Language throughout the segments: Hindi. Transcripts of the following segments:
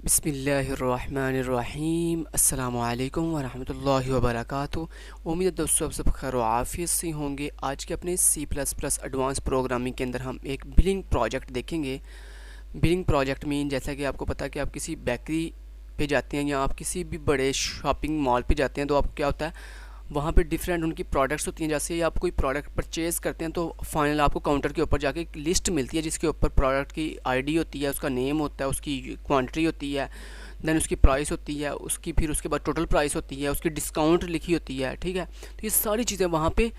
बिस्मिल्लाहिर्रहमानिर्रहीम अस्सलामुअलैकुम वरहमतुल्लाहि वबरकातुहू। उम्मीद है दोस्तों आप सब खैर आफियत से होंगे। आज के अपने C++ एडवांस प्रोग्रामिंग के अंदर हम एक बिलिंग प्रोजेक्ट देखेंगे। बिलिंग प्रोजेक्ट मीन जैसा कि आपको पता है कि आप किसी बेकरी पे जाते हैं या आप किसी भी बड़े शॉपिंग मॉल पे जाते हैं तो आपको क्या होता है, वहाँ पे डिफरेंट उनकी प्रोडक्ट्स होती हैं। जैसे आप कोई प्रोडक्ट परचेज़ करते हैं तो फाइनल आपको काउंटर के ऊपर जाके एक लिस्ट मिलती है जिसके ऊपर प्रोडक्ट की आईडी होती है, उसका नेम होता है, उसकी क्वांटिटी होती है, देन उसकी प्राइस होती है, उसकी फिर उसके बाद टोटल प्राइस होती है, उसकी डिस्काउंट लिखी होती है। ठीक है, तो ये सारी चीज़ें वहाँ पे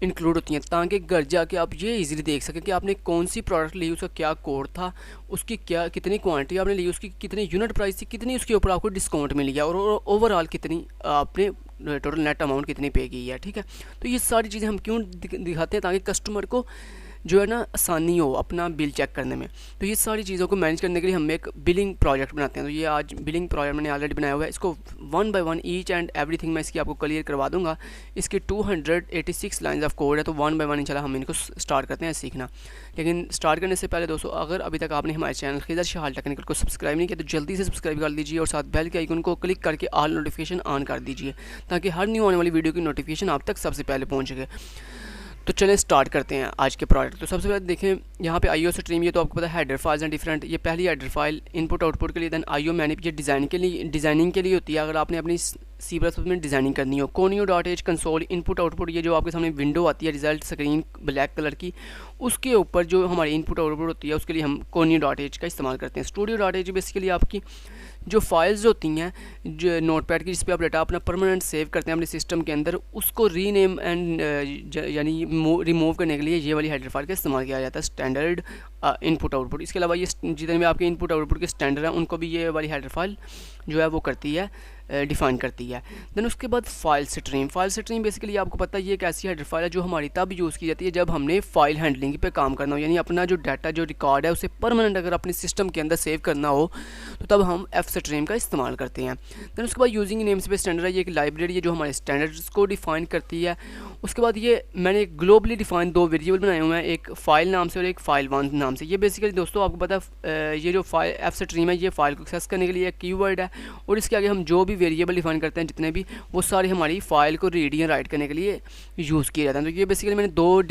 इंक्लूड होती हैं ताकि घर जाके आप ये इजीली देख सकें कि आपने कौन सी प्रोडक्ट ली, उसका क्या कोड था, उसकी क्या कितनी क्वांटिटी आपने ली, उसकी कितनी यूनिट प्राइस थी, कितनी उसके ऊपर आपको डिस्काउंट मिल गया और ओवरऑल कितनी आपने टोटल नेट अमाउंट कितनी पे की है। ठीक है, तो ये सारी चीज़ें हम क्यों दिखाते हैं ताकि कस्टमर को जो है ना आसानी हो अपना बिल चेक करने में। तो ये सारी चीज़ों को मैनेज करने के लिए हम एक बिलिंग प्रोजेक्ट बनाते हैं। तो ये आज बिलिंग प्रोजेक्ट मैंने ऑलरेडी बनाया हुआ है। इसको one by one each and everything मैं इसकी आपको क्लियर करवा दूंगा। इसके 286 लाइंस ऑफ कोड है, तो वन बाय वन इंशाल्लाह हम इनको स्टार्ट करते हैं सीखना। लेकिन स्टार्ट करने से पहले दोस्तों, अगर अभी तक आपने हमारे चैनल खिज़र शहाल टेक्निकल को सब्सक्राइब नहीं किया तो जल्दी से सब्सक्राइब कर लीजिए और साथ बेल के आइकन को क्लिक करके ऑल नोटिफिकेशन ऑन कर दीजिए ताकि हर न्यू आने वाली वीडियो की नोटिफिकेशन आप तक सबसे पहले पहुँच सके। तो चलें स्टार्ट करते हैं आज के प्रोजेक्ट। तो सबसे पहले देखें यहाँ पे IO स्ट्रीम, ये तो आपको पता है हेडर फाइल्स हैं डिफरेंट। ये पहली हेडर फाइल इनपुट आउटपुट के लिए, देन IO मैनिप ये डिज़ाइनिंग के लिए होती है। अगर आपने अपनी C++ में डिज़ाइनिंग करनी हो। conio.h कंसोल इनपुट आउटपुट, ये जो आपके सामने विंडो आती है रिजल्ट स्क्रीन ब्लैक कलर की, उसके ऊपर जो हमारी इनपुट आउटपुट होती है उसके लिए हम conio.h का इस्तेमाल करते हैं। studio.h बेसिकली आपकी जो फाइल्स होती हैं जो नोटपैड की, जिस पे आप डाटा अपना परमानेंट सेव करते हैं अपने सिस्टम के अंदर, उसको रीनेम एंड यानी रिमूव करने के लिए ये वाली हेडर फाइल का इस्तेमाल किया जाता है। स्टैंडर्ड इनपुट आउटपुट, इसके अलावा ये जितने भी आपके इनपुट आउटपुट के स्टैंडर्ड हैं उनको भी ये वाली हेडर फाइल जो है वो करती है, डिफ़ाइन करती है। देन उसके बाद फाइल स्ट्रीम बेसिकली आपको पता है ये एक ऐसी हेडर फाइल है जो हमारी तब यूज़ की जाती है जब हमने फाइल हैंडलिंग पे काम करना हो, यानी अपना जो डाटा जो रिकॉर्ड है उसे परमानेंट अगर अपने सिस्टम के अंदर सेव करना हो तो तब हम F स्ट्रीम का इस्तेमाल करते हैं। देन उसके बाद यूजिंग नेम स्पेस स्टैंडर्ड है, ये एक लाइब्रेरी है जो हमारे स्टैंडर्ड्स को डिफ़ाइन करती है। उसके बाद ये मैंने ग्लोबली डिफाइन दो वेरिएबल बनाए हुए हैं, एक फ़ाइल नाम से और एक file1 नाम से। ये बेसिकली दोस्तों आपको पता है ये जो फाइल F स्ट्रीम है ये फ़ाइल को एक्सेस करने के लिए एक कीवर्ड है, और इसके आगे हम जो भी वेरिएबल डिफाइन करते हैं जितने भी, वो सारी हमारी फ़ाइल को रीड या राइट करने के लिए यूज़ किए जाते हैं। तो ये बेसिकली मैंने दो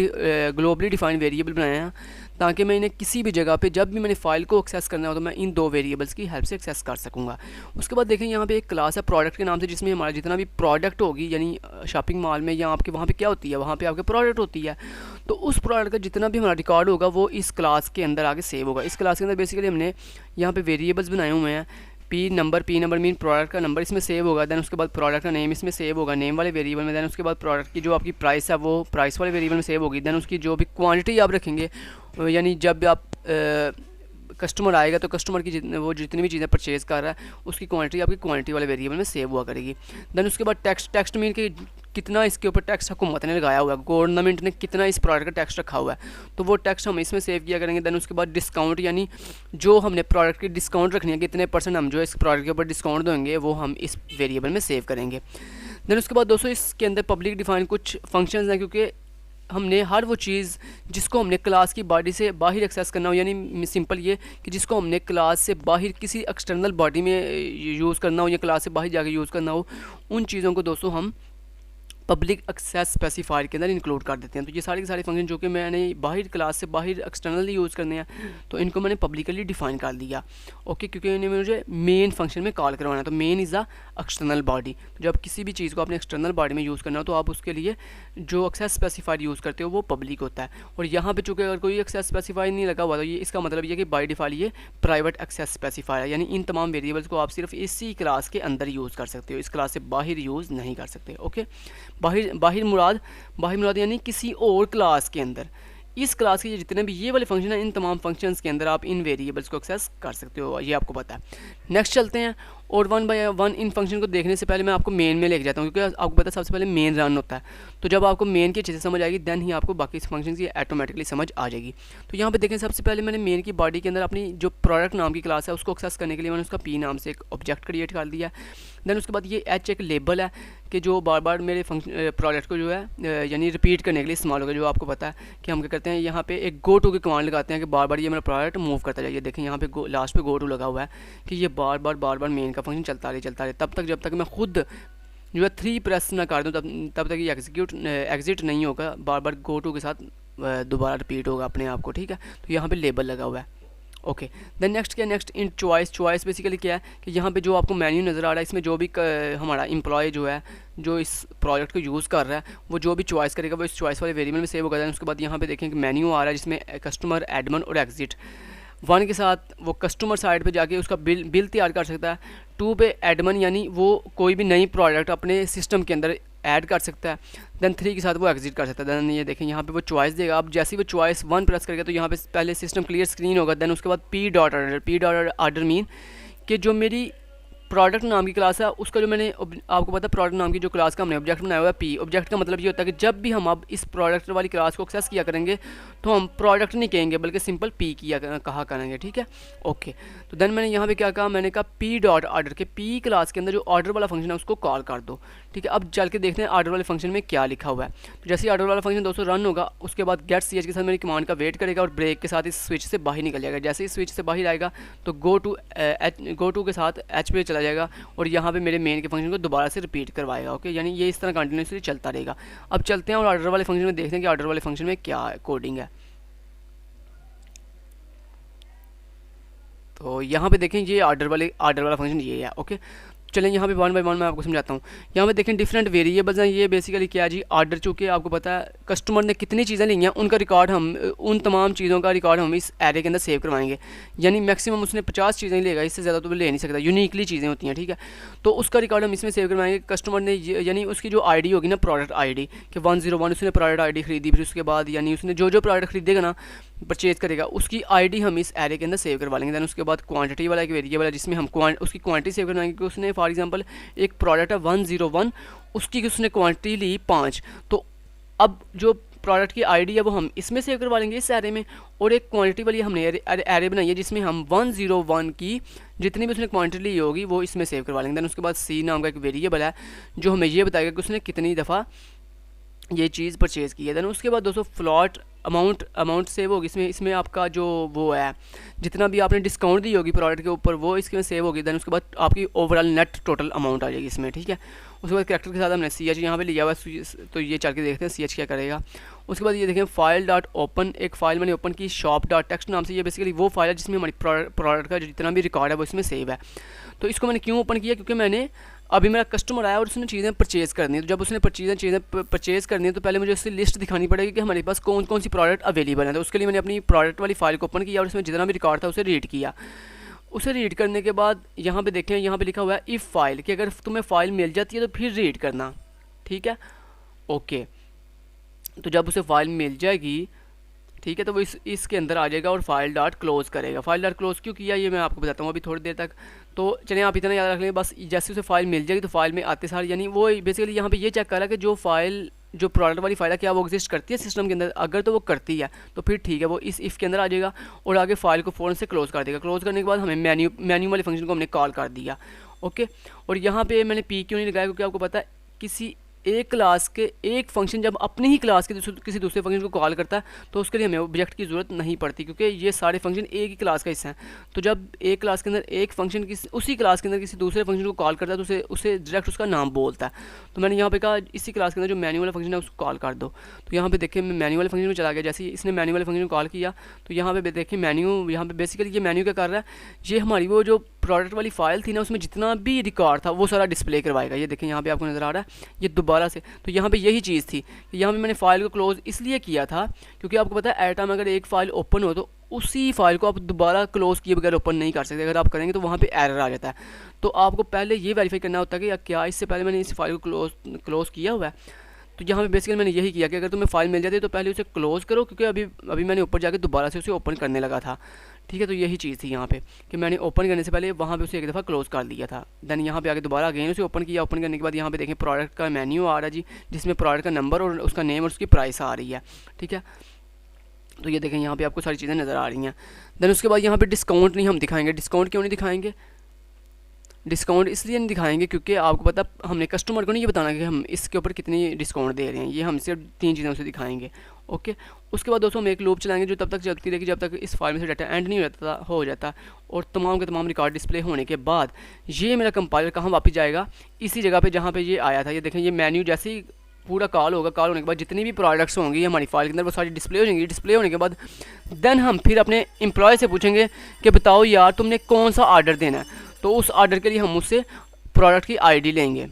ग्लोबली डिफाइन वेरिएबल बनाए हैं ताकि मैं इन्हें किसी भी जगह पे जब भी मैंने फ़ाइल को एक्सेस करना हो तो मैं इन दो वेरिएबल्स की हेल्प से एक्सेस कर सकूँगा। उसके बाद देखें यहाँ पे एक क्लास है प्रोडक्ट के नाम से, जिसमें हमारा जितना भी प्रोडक्ट होगी, यानी शॉपिंग मॉल में या आपके वहाँ पे क्या होती है, वहाँ पे आपके प्रोडक्ट होती है, तो उस प्रोडक्ट का जितना भी हमारा रिकॉर्ड होगा वो इस क्लास के अंदर आगे सेव होगा। इस क्लास के अंदर बेसिकली हमने यहाँ पे वेरिएबल्स बनाए हुए हैं। पी नंबर मीन प्रोडक्ट का नंबर इसमें सेव होगा। देन उसके बाद प्रोडक्ट का नेम इसमें सेव होगा, नेम वाले वेरिएबल में। देन उसके बाद प्रोडक्ट की जो आपकी प्राइस है वो प्राइस वाले वेरिएबल में सेव होगी। देन उसकी जो भी क्वांटिटी आप रखेंगे, यानी जब आप कस्टमर आएगा तो कस्टमर की वो जितनी भी चीज़ें परचेज़ कर रहा है उसकी क्वांटिटी आपकी क्वांटिटी वाले वेरिएबल में सेव हुआ करेगी। देन उसके बाद टेक्स्ट मीन कि कितना इसके ऊपर टैक्स हुकूमत ने लगाया हुआ है, गवर्नमेंट ने कितना इस प्रोडक्ट का टैक्स रखा हुआ है, तो वो टैक्स हम इसमें सेव किया करेंगे। देन उसके बाद डिस्काउंट, यानी जो हमने प्रोडक्ट की डिस्काउंट रखनी है, कितने % हम जो इस प्रोडक्ट के ऊपर डिस्काउंट देंगे वो हम इस वेरिएबल में सेव करेंगे। देन उसके बाद दोस्तों इसके अंदर पब्लिक डिफाइन कुछ फंक्शंस हैं, क्योंकि हमने हर वो चीज़ जिसको हमने क्लास की बॉडी से बाहर एक्सेस करना हो, यानी सिंपल ये कि जिसको हमने क्लास से बाहर किसी एक्सटर्नल बॉडी में यूज़ करना हो या क्लास से बाहर जाके यूज़ करना हो, उन चीज़ों को दोस्तों हम पब्लिक एक्सेस स्पेसिफायर के अंदर इंक्लूड कर देते हैं। तो ये सारे के सारे फंक्शन जो कि मैंने बाहर क्लास से बाहर एक्सटर्नली यूज़ करने हैं, तो इनको मैंने पब्लिकली डिफाइन कर दिया। ओके, क्योंकि इन्हें मुझे मेन फंक्शन में कॉल करवाना है। तो main is the external body. तो जब किसी भी चीज़ को अपने एक्सटर्नल बॉडी में यूज़ करना हो तो आप उसके लिए जो एक्सेस स्पेसिफायर यूज़ करते हो वो पब्लिक होता है। और यहाँ पर चूँकि अगर कोई एक्सेस स्पेसिफायर नहीं लगा हुआ तो ये इसका मतलब ये कि बाई डिफ़ॉल्ट ये प्राइवेट एक्सेस स्पेसिफायर है, यानी इन तमाम वेरिएबल्स को आप सिर्फ इसी क्लास के अंदर यूज़ कर सकते हो, इस क्लास से बाहर यूज़ नहीं कर सकते। ओके, बाहिर मुराद यानी किसी और क्लास के अंदर। इस क्लास के जितने भी ये वाले फंक्शन हैं, इन तमाम फंक्शंस के अंदर आप इन वेरिएबल्स को एक्सेस कर सकते हो, ये आपको पता है। नेक्स्ट चलते हैं और one by one in function को देखने से पहले मैं आपको मेन में लेके जाता हूँ, क्योंकि आपको पता है सबसे पहले मेन रन होता है। तो जब आपको मेन की अच्छे से समझ आएगी देन ही आपको बाकी फंक्शन की ऑटोमेटिकली समझ आ जाएगी। तो यहाँ पे देखें सबसे पहले मैंने मेन की बॉडी के अंदर अपनी जो प्रोडक्ट नाम की क्लास है उसको एक्सेस करने के लिए मैंने उसका पी नाम से एक ऑब्जेक्ट क्रिएट कर दिया। देन उसके बाद ये एच एक लेबल है कि जो बार बार मेरे फंक्शन प्रोडक्ट को जो है यानी रिपीट करने के लिए इस्तेमाल होगा। जो आपको पता है कि हम क्या करते हैं, यहाँ पे एक गो टू की कमांड लगाते हैं कि बार बार ये मेरा प्रोडक्ट मूव करता जाइए। देखें यहाँ पे लास्ट पे गो टू लगा हुआ है कि ये बार बार मेन का फंक्शन चलता रहे तब तक जब तक मैं खुद जो है 3 प्रेस ना कर दूँ तब तक ये एग्जिट नहीं होगा, बार बार गो टू के साथ दोबारा रिपीट होगा अपने आप को, ठीक है। तो यहाँ पे लेबल लगा हुआ है। ओके देन नेक्स्ट क्या, नेक्स्ट इन चॉइस बेसिकली क्या है कि यहाँ पे जो आपको मेन्यू नज़र आ रहा है इसमें जो भी हमारा एम्प्लॉय जो है जो इस प्रोजेक्ट को यूज़ कर रहा है वो जो भी चॉइस करेगा वो इस चॉइस वाले वेरिएबल में सेव होगा। देन उसके बाद यहाँ पे देखें कि मेन्यू आ रहा है जिसमें कस्टमर, एडमिन और एग्जिट। 1 के साथ वो कस्टमर साइड पे जाके उसका बिल तैयार कर सकता है। 2 पे एडमिन यानी वो कोई भी नई प्रोडक्ट अपने सिस्टम के अंदर ऐड कर सकता है। देन 3 के साथ वो एग्जिट कर सकता है। देन ये देखें यहाँ पे वो चॉइस देगा। अब जैसे वो चॉइस 1 प्रेस करेगा तो यहाँ पे पहले सिस्टम क्लियर स्क्रीन होगा। देन उसके बाद पी डॉट ऑर्डर मीन कि जो मेरी प्रोडक्ट नाम की क्लास है उसका जो मैंने आपको पता है प्रोडक्ट नाम की जो क्लास का हमने ऑब्जेक्ट बनाया हुआ है पी। ऑब्जेक्ट का मतलब ये होता है कि जब भी हम अब इस प्रोडक्ट वाली क्लास को एक्सेस किया करेंगे तो हम प्रोडक्ट नहीं कहेंगे बल्कि सिंपल पी कहा करेंगे, ठीक है। ओके तो देन मैंने यहाँ पे क्या कहा, मैंने कहा पी डॉट ऑर्डर के पी क्लास के अंदर जो ऑर्डर वाला फंक्शन है उसको कॉल कर दो, ठीक है। अब चल के देखते हैं ऑर्डर वाले फंक्शन में क्या लिखा हुआ है। तो जैसे ही ऑर्डर वाला फंक्शन दोस्तों रन होगा उसके बाद गेट सी एच के साथ मेरी कमांड का वेट करेगा और ब्रेक के साथ इस स्विच से बाहर निकल जाएगा। जैसे ही स्विच से बाहर आएगा तो गो टू के साथ एच पे चला जाएगा और यहाँ पे मेरे मेन के फंक्शन को दोबारा से रिपीट करवाएगा। ओके यानी ये इस तरह कंटिन्यूसली चलता रहेगा। अब चलते हैं और ऑर्डर वाले फंक्शन में देखते हैं कि ऑर्डर वाले फंक्शन में क्या कोडिंग है। तो यहाँ पे देखें ये ऑर्डर वाला फंक्शन ये है। ओके चलें यहाँ पे 1 बाय 1 मैं आपको समझाता हूँ। यहाँ पे देखें डिफरेंट वेरिएबल्स हैं। ये बेसिकली क्या जी, ऑर्डर चूँकि आपको पता है कस्टमर ने कितनी चीज़ें ली हैं उनका रिकॉर्ड हम उन तमाम चीज़ों का रिकॉर्ड हम इस एरे के अंदर सेव करवाएंगे। यानी मैक्सिमम उसने 50 चीज़ें लेगा, इससे ज़्यादा तो वो ले नहीं सकता, यूनिकली चीज़ें होती हैं, ठीक है। तो उसका रिकॉर्ड हम इसमें सेव करवाएंगे। कस्टमर ने यानी उसकी जो आई डी होगी ना प्रोडक्ट आई डी कि 101 उसने प्रोडक्ट आई डी खरीदी, फिर उसके बाद यानी उसने जो प्रोडक्ट खरीदेगा ना परचेज करेगा उसकी आईडी हम इस एरे के अंदर सेव करवा लेंगे। दैन उसके बाद क्वांटिटी वाला एक वेरिएबल है जिसमें हम उसकी क्वांटिटी सेव करवाएंगे कि उसने फॉर एग्जांपल एक प्रोडक्ट है 101 उसकी उसने क्वांटिटी ली 5, तो अब जो प्रोडक्ट की आईडी है वो हम इसमें सेव करवा लेंगे इस एरे में। और एक क्वांटिटी वाली हमने एरे बनाई है जिसमें हम 101 की जितनी भी उसने क्वांटिटी ली होगी वो इसमें सेव करवा लेंगे। दैन उसके बाद सी नाम का एक वेरिएबल है जो हमें ये बताएगा कि उसने कितनी दफ़ा ये चीज़ परचेज़ की है। दैन उसके बाद दोस्तों फ्लॉट अमाउंट सेव होगी इसमें आपका जो वो है जितना भी आपने डिस्काउंट दी होगी प्रोडक्ट के ऊपर वो इसके में सेव होगी। दैन उसके बाद आपकी ओवरऑल नेट टोटल अमाउंट आ जाएगी इसमें, ठीक है। उसके बाद कैरेक्टर के साथ हमने सी एच यहाँ पे लिया हुआ है, तो ये चल के देखते हैं सी एच क्या करेगा। उसके बाद ये देखें फाइल डॉट ओपन, एक फाइल मैंने ओपन की शॉप डॉट टेक्स्ट नाम से। ये बेसिकली वो फाइल है जिसमें हमारी प्रोडक्ट का जितना भी रिकॉर्ड है वो इसमें सेव है। तो इसको मैंने क्यों ओपन किया, क्योंकि मैंने अभी मेरा कस्टमर आया और उसने चीज़ें परचेज़ करनी है। तो जब उसने चीज़ें परचेज़ करनी है तो पहले मुझे उसकी लिस्ट दिखानी पड़ेगी कि हमारे पास कौन कौन सी प्रोडक्ट अवेलेबल है। तो उसके लिए मैंने अपनी प्रोडक्ट वाली फाइल को ओपन किया और उसमें जितना भी रिकॉर्ड था उसे रीड किया। उसे रीड करने के बाद यहाँ पे देखें, यहाँ पे लिखा हुआ है इफ़ फाइल कि अगर तुम्हें फ़ाइल मिल जाती है तो फिर रीड करना, ठीक है। ओके तो जब उसे फ़ाइल मिल जाएगी, ठीक है, तो वो इसके अंदर आ जाएगा और फाइल डॉट क्लोज़ करेगा। फाइल डॉट क्लोज़ क्यों किया ये मैं आपको बताता हूँ अभी थोड़ी देर तक। तो चलिए आप इतना याद रख लेंगे बस, जैसे उसे फाइल मिल जाएगी तो फाइल में आते सार यानी वो बेसिकली यहाँ पे ये चेक कर रहा है कि जो प्रोडक्ट वाली फाइल है क्या वो एग्जिस्ट करती है सिस्टम के अंदर। अगर तो वो करती है तो फिर ठीक है, वो इस इफ़ के अंदर आ जाएगा और आगे फाइल को फ़ौरन से क्लोज़ कर देगा। क्लोज़ करने के बाद हमें मेन्यू वाले फंक्शन को हमने कॉल कर दिया। ओके और यहाँ पे मैंने पी क्यों नहीं लगाया, क्योंकि आपको पता है किसी एक क्लास के एक फंक्शन जब अपनी ही क्लास के किसी दूसरे फंक्शन को कॉल करता है तो उसके लिए हमें ऑब्जेक्ट की ज़रूरत नहीं पड़ती, क्योंकि ये सारे फंक्शन एक ही क्लास का हिस्सा हैं। तो जब एक क्लास के अंदर एक फंक्शन उसी क्लास के अंदर किसी दूसरे फंक्शन को कॉल करता है तो उसे डायरेक्ट उसका नाम बोलता है। तो मैंने यहाँ पे कहा इसी क्लास के अंदर जो मेन्यू वाला फंक्शन है उसको कॉल कर दो। तो यहाँ पे देखिए मैं मेन्यू वाले फंक्शन में चला गया। जैसे इसने मेन्यू वाले फंक्शन को कॉल किया तो यहाँ पे देखिए मेन्यू, यहाँ पे बेसिकली ये मेन्यू क्या कर रहा है, ये हमारी वो जो प्रोडक्ट वाली फाइल थी ना उसमें जितना भी रिकॉर्ड था वो सारा डिस्प्ले करवाएगा। ये देखें यहाँ पे आपको नज़र आ रहा है ये दोबारा से। तो यहाँ पे यही चीज़ थी कि यहाँ पे मैंने फ़ाइल को क्लोज़ इसलिए किया था क्योंकि आपको पता है एट टाइम अगर एक फ़ाइल ओपन हो तो उसी फाइल को आप दोबारा क्लोज़ किए बगैर ओपन नहीं कर सकते। अगर आप करेंगे तो वहाँ पे एरर आ जाता है। तो आपको पहले ये वेरीफाई करना होता है कि क्या इससे पहले मैंने इस फाइल को क्लोज़ किया हुआ है। तो यहाँ पे बेसिकली मैंने यही किया कि अगर तुम्हें फ़ाइल मिल जाती है तो पहले उसे क्लोज़ करो, क्योंकि अभी मैंने ऊपर जाके दोबारा से उसे ओपन करने लगा था, ठीक है। तो यही चीज़ थी यहाँ पे कि मैंने ओपन करने से पहले वहाँ पे उसे एक दफ़ा क्लोज़ कर लिया था। देन यहाँ पे आगे दोबारा अगेन उसे ओपन किया। ओपन करने के बाद यहाँ पे देखें प्रोडक्ट का मेन्यू आ रहा है जी, जिसमें प्रोडक्ट का नंबर और उसका नेम और उसकी प्राइस आ रही है, ठीक है। तो ये देखें यहाँ पे आपको सारी चीज़ें नज़र आ रही हैं। देन उसके बाद यहाँ पे डिस्काउंट नहीं हम दिखाएंगे। डिस्काउंट क्यों नहीं दिखाएंगे? डिस्काउंट इसलिए नहीं दिखाएंगे क्योंकि आपको पता, हमने कस्टमर को नहीं ये बताना कि हम इसके ऊपर कितनी डिस्काउंट दे रहे हैं। ये हम सिर्फ 3 चीज़ें उसे दिखाएंगे, ओके। उसके बाद दोस्तों हम एक लूप चलाएंगे जो तब तक चलती रहेगी जब तक इस फाइल में से डाटा एंड नहीं हो जाता और तमाम के तमाम रिकॉर्ड डिस्प्ले होने के बाद ये मेरा कंपाइलर कहाँ वापस जाएगा, इसी जगह पे जहाँ पे ये आया था। ये देखें, ये मेन्यू जैसे ही पूरा कॉल होगा, कॉल होने के बाद जितनी भी प्रोडक्ट्स होंगी हमारी फाइल के अंदर वो सारी डिस्प्ले हो जाएंगी। डिस्प्ले होने के बाद देन हम फिर अपने एम्प्लॉय से पूछेंगे कि बताओ यार तुमने कौन सा ऑर्डर देना है। तो उस ऑर्डर के लिए हम उससे प्रोडक्ट की आईडी लेंगे,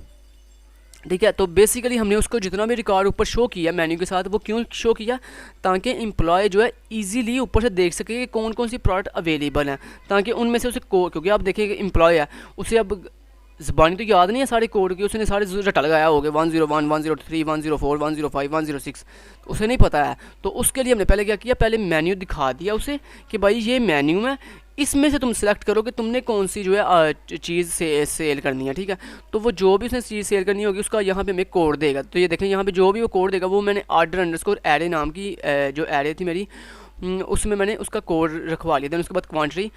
ठीक है। तो बेसिकली हमने उसको जितना भी रिकॉर्ड ऊपर शो किया मेन्यू के साथ, वो क्यों शो किया, ताकि एम्प्लॉय जो है इजीली ऊपर से देख सके कि कौन कौन सी प्रोडक्ट अवेलेबल हैं, ताकि उनमें से उसे कोड, क्योंकि आप देखिए एम्प्लॉय है उसे अब ज़बानी तो याद नहीं है सारे कोड की, उसने सारे रटा लगाया होगा 101, 103, 104, 105, 106, उसे नहीं पता है। तो उसके लिए हमने पहले क्या किया, पहले मेन्यू दिखा दिया उसे कि भाई ये मेन्यू है, इसमें से तुम सेलेक्ट करो कि तुमने कौन सी जो है चीज़ से सेल करनी है, ठीक है। तो वो जो भी उसने चीज़ सेल करनी होगी उसका यहाँ पे हमें कोड देगा। तो ये देखें यहाँ पे जो भी वो कोड देगा वो मैंने ऑर्डर अंडरस्कोर एरे नाम की जो एरे थी मेरी, उसमें मैंने उसका कोड रखवा लिया। देन उसके बाद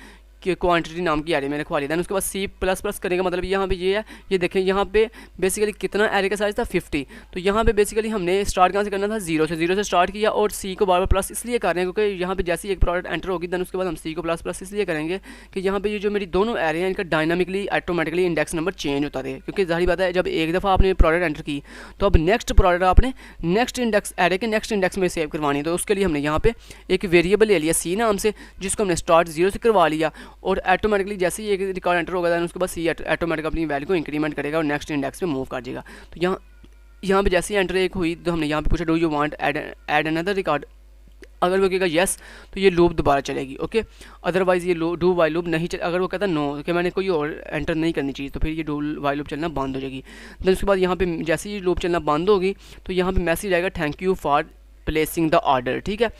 क्वांटिटी नाम की एरे में रखवा लिया। देन उसके बाद C++ करने का मतलब यहाँ पे ये है, ये देखें यहाँ पे बेसिकली कितना एरे का साइज़ था 50। तो यहाँ पे बेसिकली हमने स्टार्ट कहाँ से करना था, ज़ीरो से स्टार्ट किया और C को बार बार प्लस इसलिए कर रहे हैं क्योंकि यहाँ पे जैसे एक प्रोडक्ट एंटर होगी देन उसके बाद हम C को प्लस इसलिए करेंगे कि यहाँ पे ये जो मेरी दोनों एरे हैं इनका dynamically automatically index number change होता रहे। क्योंकि जाहिर बात है जब एक दफ़ा आपने प्रोडक्ट एंटर की तो अब नेक्स्ट प्रोडक्ट आपने नेक्स्ट इंडेक्स एरे के नेक्स्ट इंडेक्स में सेव करवानी है। तो उसके लिए हमने यहाँ पे एक वेरिएबल ले लिया C नाम से, जिसको हमने स्टार्ट 0 से करवा लिया और ऑटोमेटिकली जैसे ही एक रिकॉर्ड एंटर होगा उसके बाद C ऑटोमेटिक अपनी वैल्यू को इंक्रीमेंट करेगा और नेक्स्ट इंडेक्स में मूव कर जाएगा। तो यहाँ पे जैसे ही एंटर एक हुई तो हमने यहाँ पे पूछा do you want add another record. अगर वो कहेगा येस तो ये लूप दोबारा चलेगी, ओके। अदरवाइज़ ये डू वाइल लूप नहीं चले। अगर वो कहता नो कि मैंने कोई और एंटर नहीं करनी चाहिए तो फिर ये डू वाइल लूप चलना बंद हो जाएगी। देन उसके बाद यहाँ पे जैसे ही लूप चलना बंद होगी तो यहाँ पे मैसेज आएगा thank you for placing the order, ठीक है।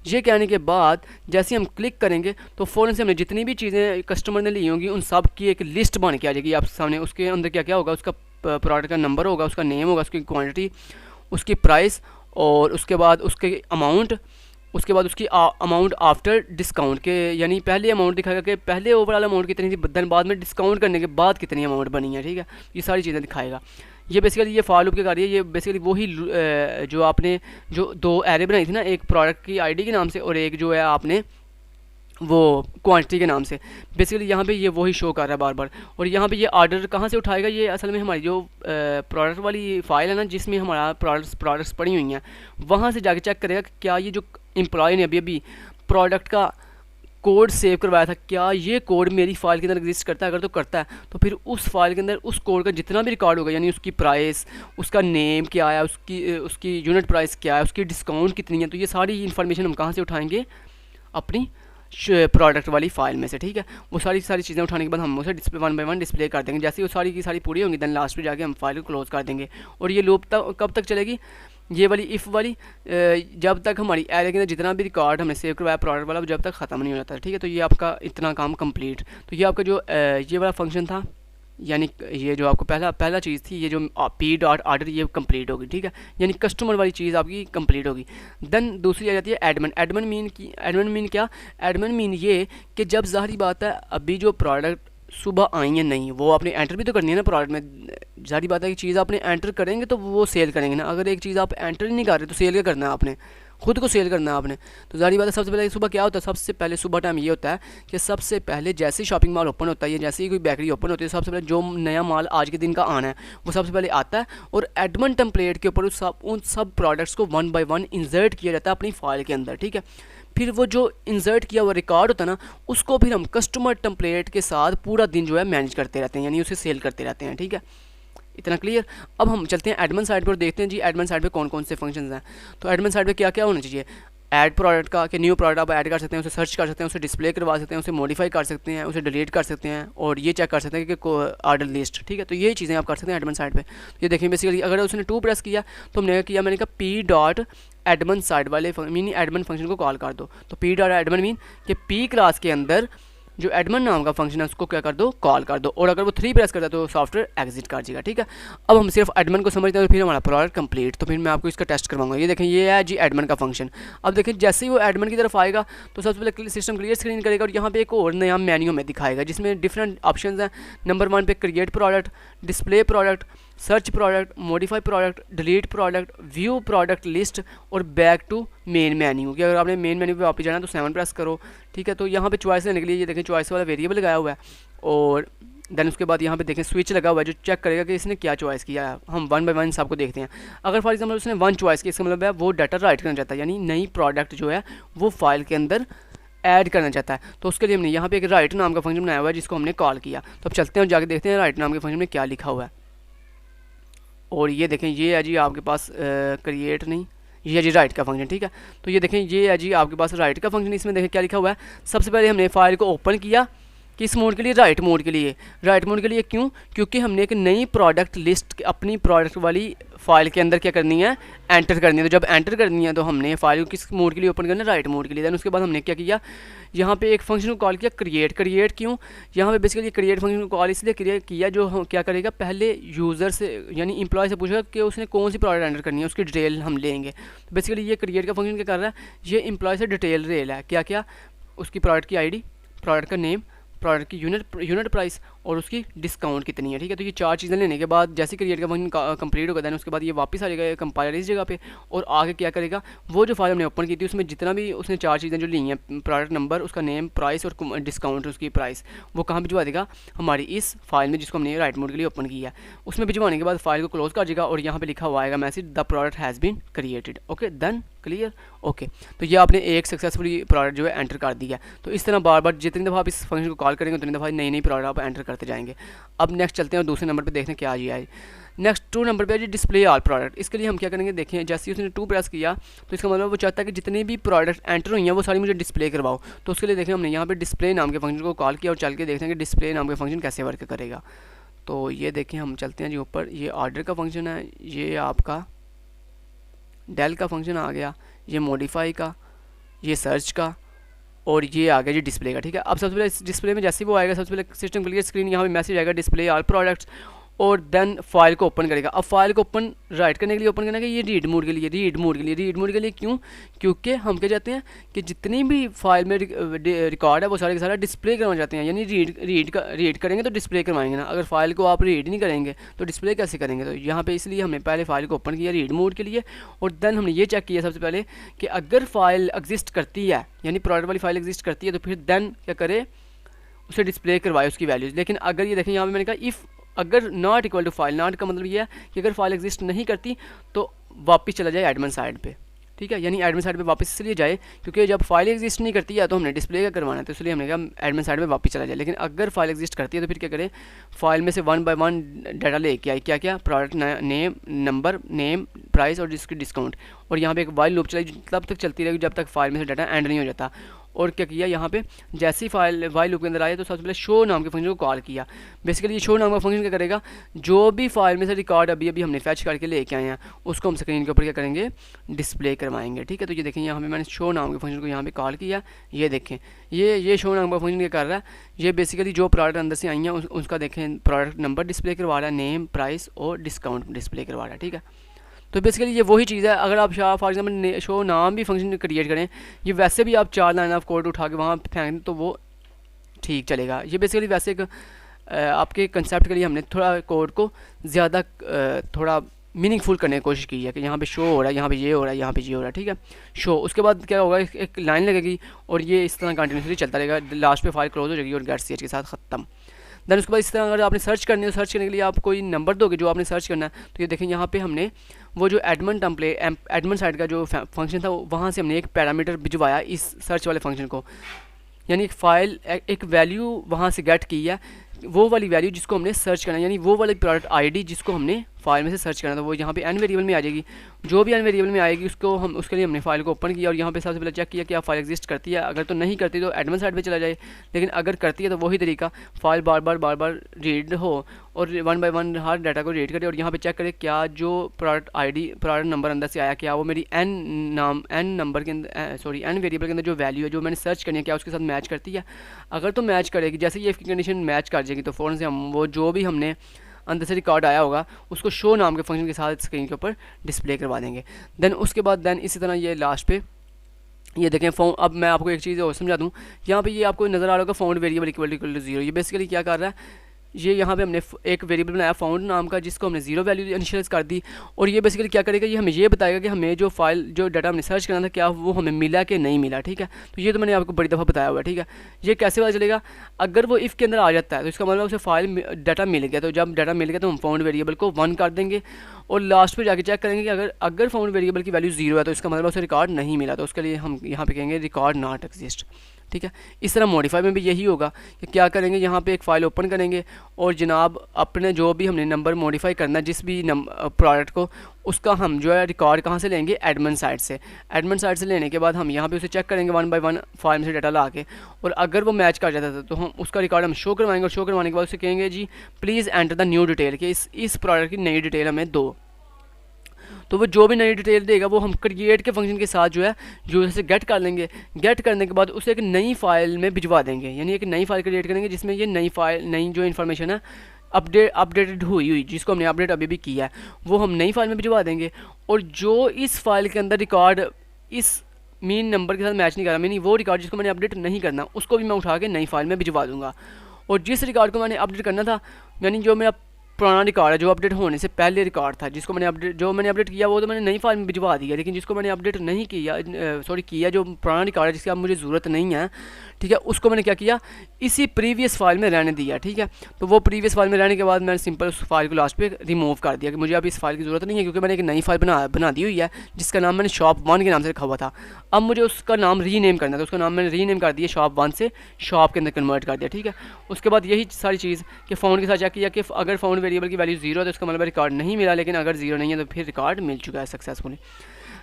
ये कहने के बाद जैसे हम क्लिक करेंगे तो फ़ौरन से हमने जितनी भी चीज़ें कस्टमर ने ली होंगी उन सब की एक लिस्ट बन के आ जाएगी आप सामने। उसके अंदर क्या क्या होगा, उसका प्रोडक्ट का नंबर होगा, उसका नेम होगा, उसकी क्वांटिटी, उसकी प्राइस और उसके बाद उसके अमाउंट, उसके बाद उसकी अमाउंट आफ्टर डिस्काउंट के, यानी पहले अमाउंट दिखाएगा कि पहले ओवरऑल अमाउंट कितनी थी, देन बाद में डिस्काउंट करने के बाद कितनी अमाउंट बनी है, ठीक है। ये सारी चीज़ें दिखाएगा। ये बेसिकली ये फॉर लूप के कार्य, ये बेसिकली वही जो आपने जो 2 एरे बनाई थी ना, एक प्रोडक्ट की आईडी के नाम से और एक जो है आपने वो क्वांटिटी के नाम से, बेसिकली यहाँ पे ये वही शो कर रहा है बार बार। और यहाँ पे ये ऑर्डर कहाँ से उठाएगा, ये असल में हमारी जो प्रोडक्ट वाली फ़ाइल है ना जिसमें हमारा प्रोडक्ट्स पड़ी हुई हैं, वहाँ से जाके चेक करेगा कि क्या ये जो एम्प्लॉय ने अभी प्रोडक्ट का कोड सेव करवाया था, क्या ये कोड मेरी फ़ाइल के अंदर एग्जिस्ट करता है। अगर तो करता है तो फिर उस फाइल के अंदर उस कोड का जितना भी रिकॉर्ड होगा, यानी उसकी प्राइस, उसका नेम क्या है, उसकी यूनिट प्राइस क्या है, उसकी डिस्काउंट कितनी है, तो ये सारी इन्फॉर्मेशन हम कहाँ से उठाएंगे, अपनी प्रोडक्ट वाली फ़ाइल में से, ठीक है। वो सारी चीज़ें उठाने के बाद हम उसे डिस्प्ले 1 बाय 1 डिस्प्ले कर देंगे। जैसे वो सारी की सारी पूरी होंगी देन लास्ट में जाके हम फाइल को क्लोज़ कर देंगे। और ये लूप कब तक चलेगी, ये वाली इफ़ वाली, जब तक हमारी एरे के अंदर जितना भी रिकॉर्ड हमने सेव करवाया प्रोडक्ट वाला जब तक ख़त्म नहीं हो जाता, ठीक है। तो ये आपका इतना काम कंप्लीट। तो ये आपका जो ये वाला फंक्शन था, यानी ये जो आपको पहला चीज़ थी, ये जो पी डॉट ऑर्डर, ये कंप्लीट होगी, ठीक है। यानी कस्टमर वाली चीज़ आपकी कंप्लीट होगी। देन दूसरी आ जाती है एडमिन। एडमिन मीन क्या, एडमिन मीन ये कि जब ज़ाहिर बात है अभी जो प्रोडक्ट सुबह आई है नहीं, वो आपने एंटर भी तो करनी है ना प्रोडक्ट में। जाहिर बात है कि चीज़ आपने एंटर करेंगे तो वो सेल करेंगे ना। अगर एक चीज़ आप एंटर ही नहीं कर रहे तो सेल क्या करना है आपने, खुद को सेल करना है आपने। तो जाहिर बात है सबसे पहले सुबह क्या होता है, सबसे पहले सुबह टाइम ये होता है कि सबसे पहले जैसे ही शॉपिंग मॉल ओपन होता है या जैसे ही कोई बेकरी ओपन होती है, सबसे पहले जो नया माल आज के दिन का आना है वो सबसे पहले आता है और एडमिन टेम्पलेट के ऊपर उन सब प्रोडक्ट्स को 1 बाय 1 इंसर्ट किया जाता है अपनी फाइल के अंदर, ठीक है। फिर वो जो इंसर्ट किया हुआ रिकॉर्ड होता है ना, उसको फिर हम कस्टमर टेम्पलेट के साथ पूरा दिन जो है मैनेज करते रहते हैं, यानी उसे सेल करते रहते हैं, ठीक है। इतना क्लियर। अब हम चलते हैं एडमिन साइड पर, देखते हैं जी एडमिन साइड पे कौन कौन से फंक्शंस हैं। तो एडमिन साइड पे क्या क्या होना चाहिए, ऐड प्रोडक्ट का, कि न्यू प्रोडक्ट आप ऐड कर सकते हैं, उसे सर्च कर सकते हैं, उसे डिस्प्ले करवा सकते हैं, उसे मॉडिफाई कर सकते हैं, उसे डिलीट कर सकते हैं और ये चेक कर सकते हैं कि ऑर्डर लिस्ट, ठीक है। तो ये चीज़ें आप कर सकते हैं एडमिन साइड पे। ये देखिए बेसिकली अगर उसने 2 प्रेस किया तो हमने किया, मैंने कहा पी डॉट एडमन साइड वाले मीन एडमन फंक्शन को कॉल कर दो। तो पी डॉट एडमन मीन कि पी क्लास के अंदर जो एडमन नाम का फंक्शन है उसको क्या कर दो, कॉल कर दो। और अगर वो 3 प्रेस करता है तो सॉफ्टवेयर एग्जिट कर जाएगा, ठीक है। अब हम सिर्फ एडमन को समझते हैं तो फिर हमारा प्रोडक्ट कंप्लीट। तो फिर मैं आपको इसका टेस्ट करवाऊंगा। ये देखें, ये है जी एडमन का फंक्शन। अब देखें जैसे ही वो एडमन की तरफ आएगा तो सबसे पहले सिस्टम क्लियर स्क्रीन करेगा और यहाँ पे एक और नया मेन्यू में दिखाएगा जिसमें डिफरेंट ऑप्शंस हैं। नंबर 1 पे create product, display product, search product, modify product, delete product, view product list और बैक टू मेन मेन्यू। कि अगर आपने मेन मेन्यू पे वापस जाना है तो 7 प्रेस करो, ठीक है। तो यहाँ पे चॉइस लेने के लिए ये देखें चॉइस वाला वेरिएबल लगाया हुआ है और देन उसके बाद यहाँ पे देखें स्विच लगा हुआ है जो चेक करेगा कि इसने क्या चॉइस किया है। हम 1 बाय 1 सबको देखते हैं। अगर फॉर एग्जाम्पल उसने 1 चॉइस की, इसका मतलब है वो डाटा राइट करना चाहता है, यानी नई प्रोडक्ट जो है वो फाइल के अंदर ऐड करना चाहता है। तो उसके लिए हमने यहाँ पे एक राइट नाम का फंक्शन बनाया हुआ है जिसको हमने कॉल किया। तो अब चलते हैं और जाके देखते हैं राइट नाम के फंक्शन में क्या लिखा हुआ है। और ये देखें, ये है जी आपके पास क्रिएट नहीं, ये है जी राइट का फंक्शन, ठीक है। तो ये देखें, ये है जी आपके पास राइट का फंक्शन। इसमें देखें क्या लिखा हुआ है। सबसे पहले हमने फाइल को ओपन किया, किस मोड के लिए, राइट मोड के लिए। राइट मोड के लिए क्यों? क्योंकि हमने एक नई प्रोडक्ट लिस्ट अपनी प्रोडक्ट वाली फाइल के अंदर क्या करनी है, एंटर करनी है। तो जब एंटर करनी है तो हमने फाइल को किस मोड के लिए ओपन करना है, राइट मोड के लिए। दैन उसके बाद हमने क्या किया, यहाँ पे एक फंक्शन को कॉल किया क्रिएट। क्रिएट क्यों? यहाँ पे बेसिकली क्रिएट फंक्शन को कॉल इसलिए क्रिएट किया जो हम क्या करेगा, पहले यूज़र से यानी एम्प्लॉय से पूछेगा कि उसने कौन सी प्रोडक्ट एंटर करनी है, उसकी डिटेल हम लेंगे। तो बेसिकली ये क्रिएट का फंक्शन क्या कर रहा है, ये एम्प्लॉय से डिटेल ले रहा है। क्या क्या? उसकी प्रोडक्ट की ID, प्रोडक्ट का नेम, प्रोडक्ट की यूनिट प्राइस और उसकी डिस्काउंट कितनी है, ठीक है। तो ये 4 चीज़ें लेने के बाद जैसे क्रिएट का फंक्शन कंप्लीट होगा देन उसके बाद ये वापस आ जाएगा कंपाइलर इस जगह पे और आगे क्या करेगा, वो जो फाइल हमने ओपन की थी उसमें जितना भी उसने 4 चीज़ें जो ली हैं, प्रोडक्ट नंबर, उसका नेम, प्राइस और डिस्काउंट, उसकी प्राइस, वो कहाँ भिजवा देगा, हमारी इस फाइल में जिसको हमने राइट मोड के लिए ओपन किया है उसमें भिजवाने के बाद फाइल को क्लोज कर देगा और यहाँ पर लिखा हुआ आएगा message, the product has been created. Okay, done, clear, okay. तो ये आपने एक सक्सेसफुली प्रोडक्ट जो है एंटर कर दिया। तो इस तरह बार बार जितनी दफ़ा आप इस फंक्शन को कॉल करेंगे उतनी दफ़ा नई नई प्रोडक्ट आप एंटर करते जाएंगे। अब नेक्स्ट चलते हैं और दूसरे नंबर पे देखते हैं क्या आ है। नेक्स्ट 2 नंबर पे है जी डिस्प्ले ऑल प्रोडक्ट। इसके लिए हम क्या करेंगे, देखें जैसे ही उसने 2 प्रेस किया तो इसका मतलब वो चाहता है कि जितने भी प्रोडक्ट एंटर हुई हैं वो सारी मुझे डिस्प्ले करवाओ। तो उसके लिए देखें हमने यहाँ पे डिस्प्ले नाम के फंक्शन को कॉल किया और चल के देखते हैं कि डिस्प्ले नाम के फंक्शन कैसे वर्क करेगा। तो ये देखें, हम चलते हैं जी ऊपर, ये ऑर्डर का फंक्शन है, ये आपका डेल का फंक्शन आ गया, ये मॉडिफाई का, ये सर्च का और ये आ गया जी डिस्प्ले का, ठीक है। अब सबसे पहले इस डिस्प्ले में जैसे ही वो आएगा सबसे पहले सिस्टम क्लियर स्क्रीन यहाँ पे मैसेज आएगा डिस्प्ले ऑल प्रोडक्ट्स और देन फाइल को ओपन करेगा। अब फाइल को ओपन राइट करने के लिए ओपन करना है, ये रीड मोड के लिए, रीड मोड के लिए, रीड मोड के लिए क्यों? क्योंकि हम क्या चाहते हैं कि जितनी भी फाइल में रिकॉर्ड है वो सारे का सारा डिस्प्ले करवाना चाहते हैं, यानी रीड करेंगे तो डिस्प्ले करवाएंगे ना। अगर फाइल को आप रीड नहीं करेंगे तो डिस्प्ले कैसे करेंगे? तो यहाँ पे इसलिए हमने पहले फाइल को ओपन किया रीड मोड के लिए और देन हमने ये चेक किया सबसे पहले कि अगर फाइल एग्जिस्ट करती है, यानी प्रोडक्ट वाली फाइल एग्जिस्ट करती है तो फिर देन क्या करे, उसे डिस्प्ले करवाए उसकी वैल्यूज़। लेकिन अगर ये देखें यहाँ पे मैंने कहा इफ़ अगर not equal to file, not का मतलब ये है कि अगर फाइल एग्जिस्ट नहीं करती तो वापस चला जाए एडमिन साइड पे, ठीक है। यानी एडमिन साइड पे वापस इसलिए जाए क्योंकि जब फाइल एग्जिस्ट नहीं करती है तो हमने डिस्प्ले का करवाना है, तो इसलिए हमने कहा एडमिन साइड पे वापस चला जाए। लेकिन अगर फाइल एग्जिस्ट करती है तो फिर क्या करें, फाइल में से 1 बाय 1 डाटा लेके आए, क्या क्या, product name, number, name, price और जिसकी डिस्काउंट। और यहाँ पे एक वाइल लूप चलाई तब तक चलती रहेगी जब तक फाइल में से डाटा एंड नहीं हो जाता। और क्या किया, यहाँ पे जैसे ही फाइल वाइल लूप के अंदर आया तो सबसे पहले शो नाम के फंक्शन को कॉल किया। बेसिकली ये शो नाम का फंक्शन क्या करेगा, जो भी फाइल में से रिकॉर्ड अभी अभी हमने फैच करके लेके आए हैं उसको हम स्क्रीन के ऊपर क्या करेंगे, डिस्प्ले करवाएंगे, ठीक है। तो ये देखें यहाँ पे मैंने शो नाम के फंक्शन को यहाँ पे कॉल किया। ये देखें ये शो नाम का फंक्शन क्या कर रहा है, ये बेसिकली जो प्रोडक्ट अंदर से आई हैं उसका देखें प्रोडक्ट नंबर डिस्प्ले करवा रहा है, नेम, प्राइस और डिस्काउंट डिस्प्ले करवा रहा है, ठीक है। तो बेसिकली ये वही चीज़ है। अगर आप फॉर एग्जांपल शो नाम भी फंक्शन क्रिएट करें, ये वैसे भी आप 4 लाइन ऑफ कोड उठा के वहाँ फेंक दें तो वो ठीक चलेगा। ये बेसिकली वैसे एक आपके कंसेप्ट के लिए हमने थोड़ा कोड को ज़्यादा थोड़ा मीनिंगफुल करने की कोशिश की है कि यहाँ पे शो हो रहा है, यहाँ पे ये हो रहा है, यहाँ पे ये हो रहा है, ठीक है। शो उसके बाद क्या होगा, एक लाइन लगेगी और ये इस तरह कंटिन्यूसली चलता रहेगा, लास्ट पे फाइल क्लोज हो जाएगी और गेट ch के साथ ख़त्म। देन उसके बाद इस तरह अगर आपने सर्च करनी है, सर्च करने के लिए आप कोई नंबर दोगे जो आपने सर्च करना है, तो ये देखें यहाँ पे हमने वो जो एडमिन एडमिन साइड का जो फंक्शन था वहाँ से हमने एक पैरामीटर भिजवाया इस सर्च वाले फंक्शन को, यानी एक फ़ाइल एक वैल्यू वहाँ से गेट की है, वो वाली वैल्यू जिसको हमने सर्च करना है, यानी वो वाली प्रोडक्ट ID जिसको हमने फाइल में से सर्च करना, तो वो यहाँ पे एन वेरिएबल में आ जाएगी। जो भी एन वेरिएबल में आएगी उसको हम उसके लिए हमने फाइल को ओपन किया और यहाँ पे सबसे पहले चेक किया कि आप फाइल एग्जिस्ट करती है। अगर तो नहीं करती तो एडमिन साइड पे चला जाए, लेकिन अगर करती है तो वही तरीका, फाइल बार बार रीड हो और one by one her data को रीड करे और यहाँ पे चेक करे क्या जो प्रोडक्ट आईडी प्रोडक्ट नंबर अंदर से आया, क्या वो मेरी एन नंबर के अंदर एन वेरिएबल के अंदर जो वैल्यू है जो मैंने सर्च करनी है क्या उसके साथ मैच करती है। अगर तो मैच करेगी, जैसे ये इसकी कंडीशन मैच कर जाएगी, तो फ़ौरन से हम वो जो भी हमने अंदर से रिकॉर्ड आया होगा उसको शो नाम के फंक्शन के साथ स्क्रीन के ऊपर डिस्प्ले करवा देंगे। देन इसी तरह ये लास्ट पे ये देखें फाउंड। अब मैं आपको एक चीज़ और समझा दूँ, यहाँ पे ये आपको नज़र आ रहा होगा फाउंड वेरिएबल इक्वल टू 0। ये बेसिकली क्या कर रहा है, ये यहाँ पे हमने एक वेरिएबल बनाया फाउंड नाम का जिसको हमने 0 वैल्यू इनिशियलाइज कर दी, और ये बेसिकली क्या करेगा, ये हमें ये बताएगा कि हमें जो फाइल जो डाटा हमने सर्च करना था क्या वो हमें मिला कि नहीं मिला। ठीक है, तो ये तो मैंने आपको बड़ी दफ़ा बताया हुआ है। ठीक है, ये कैसे पता चलेगा, अगर वो इफ़ के अंदर आ जाता है तो इसका मतलब उसे फाइल डाटा मिल गया, तो जब डाटा मिल गया तो हम फाउंड वेरिएबल को 1 कर देंगे और लास्ट पे जाके चेक करेंगे कि अगर फाउंड वेरिएबल की वैल्यू 0 है तो इसका मतलब उसे रिकॉर्ड नहीं मिला, तो उसके लिए हम यहाँ पे कहेंगे रिकॉर्ड नॉट एग्जिस्ट। ठीक है, इस तरह मॉडिफाई में भी यही होगा कि क्या करेंगे, यहाँ पे एक फ़ाइल ओपन करेंगे और जनाब अपने जो भी हमने नंबर मॉडिफाई करना है जिस भी प्रोडक्ट को, उसका हम जो है रिकॉर्ड कहाँ से लेंगे, एडमिन साइड से। एडमिन साइड से लेने के बाद हम यहाँ पे उसे चेक करेंगे 1 बाय 1 फाइल में से डाटा ला के, और अगर वो मैच कर जाता था तो हम उसका रिकॉर्ड हम शो करवाएंगे और शो करवाने के बाद उसे कहेंगे जी please enter the new detail, कि इस प्रोडक्ट की नई डिटेल हमें दो। तो वो जो भी नई डिटेल देगा वो हम क्रिएट के फंक्शन के साथ जो है यूज़र से गेट कर लेंगे। गेट करने के बाद उसे एक नई फाइल में भिजवा देंगे, यानी एक नई फाइल क्रिएट करेंगे जिसमें ये नई जो इन्फॉर्मेशन है अपडेटेड हुई जिसको हमने अपडेट अभी भी किया है वो हम नई फाइल में भिजवा देंगे। और जो इस फाइल के अंदर रिकॉर्ड इस मेन नंबर के साथ मैच नहीं कर रहा, मीनिंग वो रिकॉर्ड जिसको मैंने अपडेट नहीं करना उसको भी मैं उठा के नई फाइल में भिजवा दूंगा। और जिस रिकॉर्ड को मैंने अपडेट करना था, यानी जो मेरा पुराना रिकॉर्ड है जो अपडेट होने से पहले रिकॉर्ड था जिसको मैंने अपडेट किया वो तो मैंने नई फाइल में भिजवा दिया, लेकिन जिसको मैंने अपडेट नहीं किया किया जो पुराना रिकॉर्ड है जिसकी अब मुझे ज़रूरत नहीं है, ठीक है, उसको मैंने क्या किया, इसी प्रीवियस फाइल में रहने दिया। ठीक है, तो वो प्रीवियस फाइल में रहने के बाद मैंने सिंपल उस फाइल को लास्ट पे रिमूव कर दिया कि मुझे अब इस फाइल की ज़रूरत नहीं है, क्योंकि मैंने एक नई फाइल बना दी हुई है जिसका नाम मैंने shop1 के नाम से रखा हुआ था। अब मुझे उसका नाम रीनेम करना था, उसका नाम मैंने रीनेम कर दिया shop1 से शॉप के अंदर कन्वर्ट कर दिया। ठीक है, उसके बाद यही सारी चीज़ कि फाउंड के साथ चेक किया कि अगर फाउंड वेरिएबल की वैल्यू 0 है तो इसका मतलब रिकॉर्ड नहीं मिला, लेकिन अगर 0 नहीं है तो फिर रिकॉर्ड मिल चुका है सक्सेसफुली।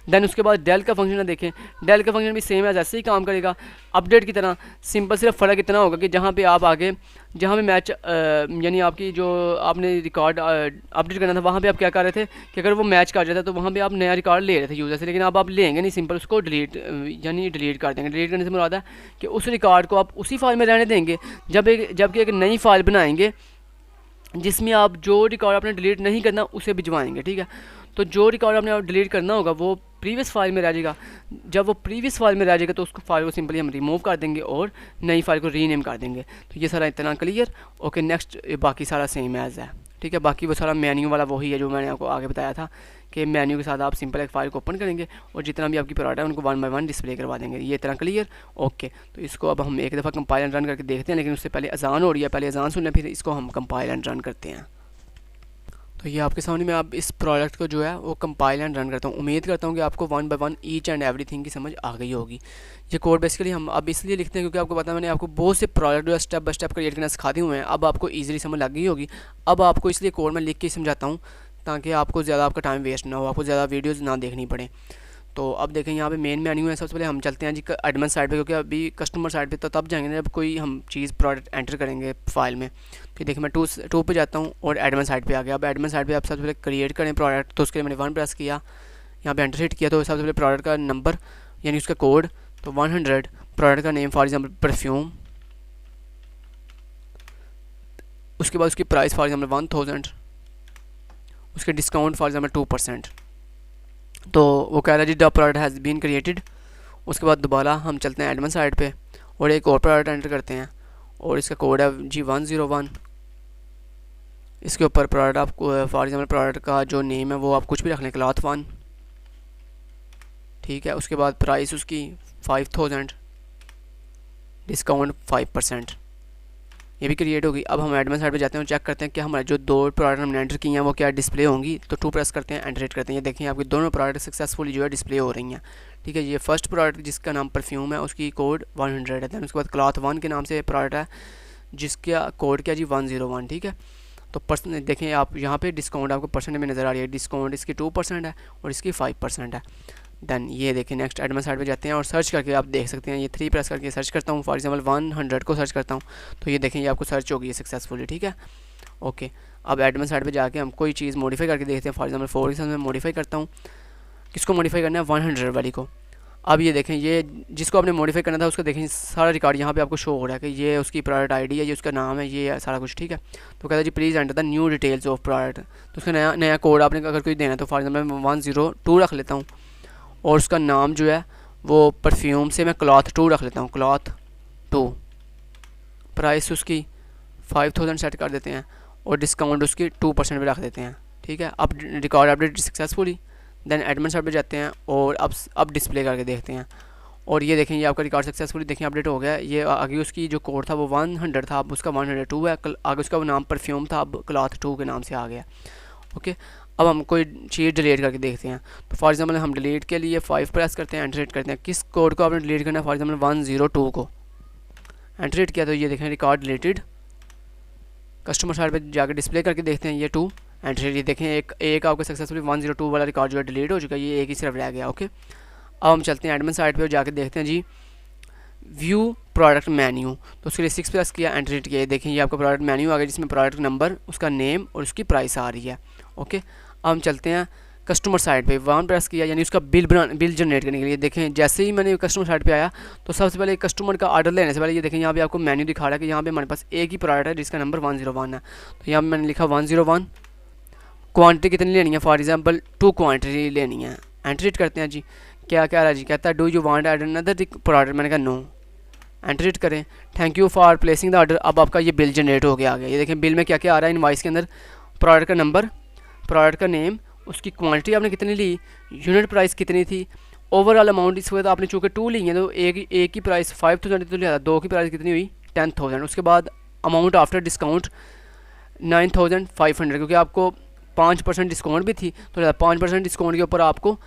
देन उसके बाद डेल का फंक्शन देखें, डेल का फंक्शन भी सेम है, ऐसे ही काम करेगा अपडेट की तरह। सिंपल सिर्फ फ़र्क इतना होगा कि जहाँ पे आप आगे जहाँ पे मैच यानी आपकी जो आपने रिकॉर्ड अपडेट करना था वहाँ पे आप क्या कर रहे थे कि अगर वो मैच कर जाता है तो वहाँ पे आप नया रिकॉर्ड ले रहे थे यूज़र से, लेकिन अब आप लेंगे नहीं, सिंपल उसको डिलीट कर देंगे। डिलीट करने से मुराद है कि उस रिकॉर्ड को आप उसी फाइल में रहने देंगे जबकि एक नई फाइल बनाएंगे जिसमें आप जो रिकॉर्ड आपने डिलीट नहीं करना उसे भिजवाएंगे। ठीक है, तो जो रिकॉर्ड आपने डिलीट करना होगा वो प्रीवियस फाइल में रह जाएगा। जब वो प्रीवियस फाइल में रह जाएगा तो उसको फाइल को सिंपली हम रिमूव कर देंगे और नई फाइल को रीनेम कर देंगे। तो ये सारा इतना क्लियर। ओके, नेक्स्ट बाकी सारा सेम एज है। ठीक है, बाकी वो सारा मेन्यू वाला वही है जो मैंने आपको आगे बताया था कि मेन्यू के साथ आप सिंपल एक फाइल को ओपन करेंगे और जितना भी आपकी प्रोडक्ट है उनको 1 बाय 1 डिस्प्ले करवा देंगे। ये इतना क्लियर। ओके, तो इसको अब हम एक दफ़ा कंपाइल एंड रन करके देखते हैं, लेकिन उससे पहले अजान हो रही है, पहले अजान सुन लें फिर इसको हम कंपाइल एंड रन करते हैं। तो ये आपके सामने मैं अब इस प्रोडक्ट को जो है वो कंपाइल एंड रन करता हूँ। उम्मीद करता हूँ कि आपको 1 बाय 1 ईच एंड एवरीथिंग की समझ आ गई होगी। ये कोड बेसिकली हम अब इसलिए लिखते हैं क्योंकि आपको पता है मैंने आपको बहुत से प्रोडक्ट जो है स्टेप बाय स्टेप क्रिएट करना सिखा दिए हुए हैं, अब आपको ईजिली समझ लग गई होगी। अब आपको इसलिए कोड में लिख के समझाता हूँ ताकि आपको ज़्यादा आपका टाइम वेस्ट ना हो, आपको ज़्यादा वीडियोज़ ना देखनी पड़े। तो अब देखें यहाँ पे मेन मेन्यू है। सबसे पहले हम चलते हैं जी एडमिन साइड पे, क्योंकि अभी कस्टमर साइड पे तो तब जाएंगे जब कोई हम चीज़ प्रोडक्ट एंटर करेंगे फाइल में। तो देखिए मैं टू पे जाता हूँ और एडमिन साइड पे आ गया। अब एडमिन साइड पे आप सबसे पहले क्रिएट करें प्रोडक्ट, तो उसके लिए मैंने 1 प्रेस किया, यहाँ पे एंटर हिट किया, तो सबसे पहले प्रोडक्ट का नंबर यानी उसका कोड तो 100, प्रोडक्ट का नेम फॉर एग्जाम्पल परफ्यूम, उसके बाद उसकी प्राइस फॉर एग्जाम्पल 1000, उसके डिस्काउंट फॉर एग्जाम्पल 2%। तो वो कह रहा है जी the product has been created. उसके बाद दोबारा हम चलते हैं एडमिन साइड पे और एक और प्रोडक्ट एंटर करते हैं और इसका कोड है जी 101। इसके ऊपर प्रोडक्ट आपको फॉर एग्जाम्पल प्रोडक्ट का जो नेम है वो आप कुछ भी रख लें, क्लॉथ 1। ठीक है, उसके बाद प्राइस उसकी 5000, डिस्काउंट 5%, ये भी क्रिएट होगी। अब हम एडमिन साइड पे जाते हैं और चेक करते हैं कि हमारे जो 2 प्रोडक्ट हमने एंटर किए हैं वो क्या डिस्प्ले होंगी। तो 2 प्रेस करते हैं, एंटर हिट करते हैं, ये देखें आपकी दोनों प्रोडक्ट सक्सेसफुली जो है डिस्प्ले हो रही हैं। ठीक है, ये फर्स्ट प्रोडक्ट जिसका नाम परफ्यूम है उसकी कोड 100 है। दैन उसके बाद क्लॉथ 1 के नाम से प्रोडक्ट है जिसका कोड क्या जी 101। ठीक है, तो परसेंट देखें आप यहाँ पे डिस्काउंट आपको परसेंट में नज़र आ रही है, डिस्काउंट इसकी 2% है और इसकी 5% है। देन ये देखिए नेक्स्ट एडमिन साइड पे जाते हैं और सर्च करके आप देख सकते हैं, ये 3 प्रेस करके सर्च करता हूँ, फॉर एग्जांपल 100 को सर्च करता हूँ तो ये देखें ये आपको सर्च होगी सक्सेसफुली, ठीक है। ओके, अब एडमिन साइड पे जाके हम कोई चीज़ मॉडिफाई करके देखते हैं, फॉर एग्जांपल 4 के साथ मैं मॉडिफाई करता हूँ, किसको मॉडिफाई करना है 100 वाली को। अब ये देखें ये जिसको आपने मॉडिफाई करना था उसका देखें सारा रिकॉर्ड यहाँ पे आपको शो हो रहा है कि ये उसकी प्रोडक्ट आईडी है, ये उसका नाम है, ये सारा कुछ, ठीक है। तो कहता है जी please enter the new details of product, तो उसका नया कोड आपने अगर कोई देना है तो फॉर एग्जाम्पल मैं 102 रख लेता हूँ और उसका नाम जो है वो परफ्यूम से मैं क्लॉथ 2 रख लेता हूँ, क्लॉथ 2। प्राइस उसकी 5000 सेट कर देते हैं और डिस्काउंट उसकी 2% पे रख देते हैं, ठीक है। अब record update successfully. Then admin side पे जाते हैं और अब डिस्प्ले करके देखते हैं और ये देखें ये आपका रिकॉर्ड सक्सेसफुली देखें अपडेट हो गया। ये आगे उसकी जो कोड था वो 100 था, अब उसका 102 है, आगे उसका वो नाम परफ्यूम था, अब क्लॉथ 2 के नाम से आ गया। ओके, अब हम कोई चीज़ डिलीट करके देखते हैं, तो फॉर एग्जांपल हम डिलीट के लिए 5 प्रेस करते हैं, एंटर करते हैं, किस कोड को आपने डिलीट करना है, फॉर एग्जांपल 102 को एंटर किया तो ये देखें रिकॉर्ड डिलीटेड। कस्टमर साइड पे जाकर डिस्प्ले करके देखते हैं, ये 2 एंटर, ये देखें एक आपका सक्सेसफुली 102 वाला रिकॉर्ड जो है डिलीट हो चुका है, ये एक ही सिर्फ रह गया। ओके, अब हम चलते हैं एडमिन साइड पे और जाके देखते हैं जी व्यू प्रोडक्ट मेन्यू, तो उसके लिए 6 प्रेस किया, एंटर किया, देखें ये आपका प्रोडक्ट मेन्यू आ गया जिसमें प्रोडक्ट नंबर, उसका नेम और उसकी प्राइस आ रही है। ओके, अब हम चलते हैं कस्टमर साइड पे, 1 प्रेस किया यानी उसका बिल जनरेट करने के लिए। देखें जैसे ही मैंने कस्टमर साइड पे आया तो सबसे पहले कस्टमर का ऑर्डर लेने से पहले ये देखें यहाँ पे आपको मेन्यू दिखा रहा है कि यहाँ पे हमारे पास एक ही प्रोडक्ट है जिसका नंबर 101 है, तो यहाँ पे मैंने लिखा 101, क्वांटिटी कितनी लेनी है, फॉर एग्जांपल 2 क्वांटिटी लेनी है, एंटर करते हैं जी। क्या कह रहा है जी, कहता है do you want add another product, मैंने कहा नो, एंटर करें, thank you for placing the order. अब आपका ये बिल जनरेट हो गया आ गया, ये देखें बिल में क्या क्या आ रहा है इनवॉइस के अंदर, प्रोडक्ट का नंबर, प्रोडक्ट का नेम, उसकी क्वांटिटी आपने कितनी ली, यूनिट प्राइस कितनी थी, ओवरऑल अमाउंट इस वक्त आपने चूँकि 2 ली है तो एक की प्राइस 5000 तो लिया था, 2 की प्राइस कितनी हुई 10000, उसके बाद अमाउंट आफ्टर डिस्काउंट 9500, क्योंकि आपको 5% डिस्काउंट भी थी तो 5% डिस्काउंट के ऊपर आपको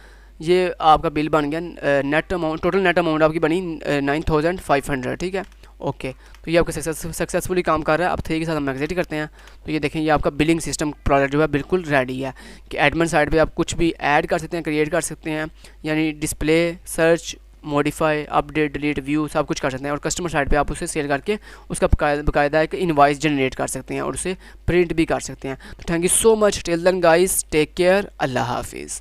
ये आपका बिल बन गया, net amount total net amount आपकी बनी 9500, ठीक है। ओके, तो ये आपका सक्सेसफुली काम कर रहा है। अब 3 के साथ हम एग्जिट करते हैं तो ये देखें ये आपका बिलिंग सिस्टम प्रोडक्ट जो है बिल्कुल रेडी है कि एडमिन साइड पे आप कुछ भी ऐड कर सकते हैं, क्रिएट कर सकते हैं, यानी display, search, modify, update, delete, view सब कुछ कर सकते हैं और कस्टमर साइड पे आप उसे सेल करके उसका बाकायदा एक इनवॉइस जनरेट कर सकते हैं और उसे प्रिंट भी कर सकते हैं। तो thank you so much, till then guys, take care, अल्लाह हाफिज़।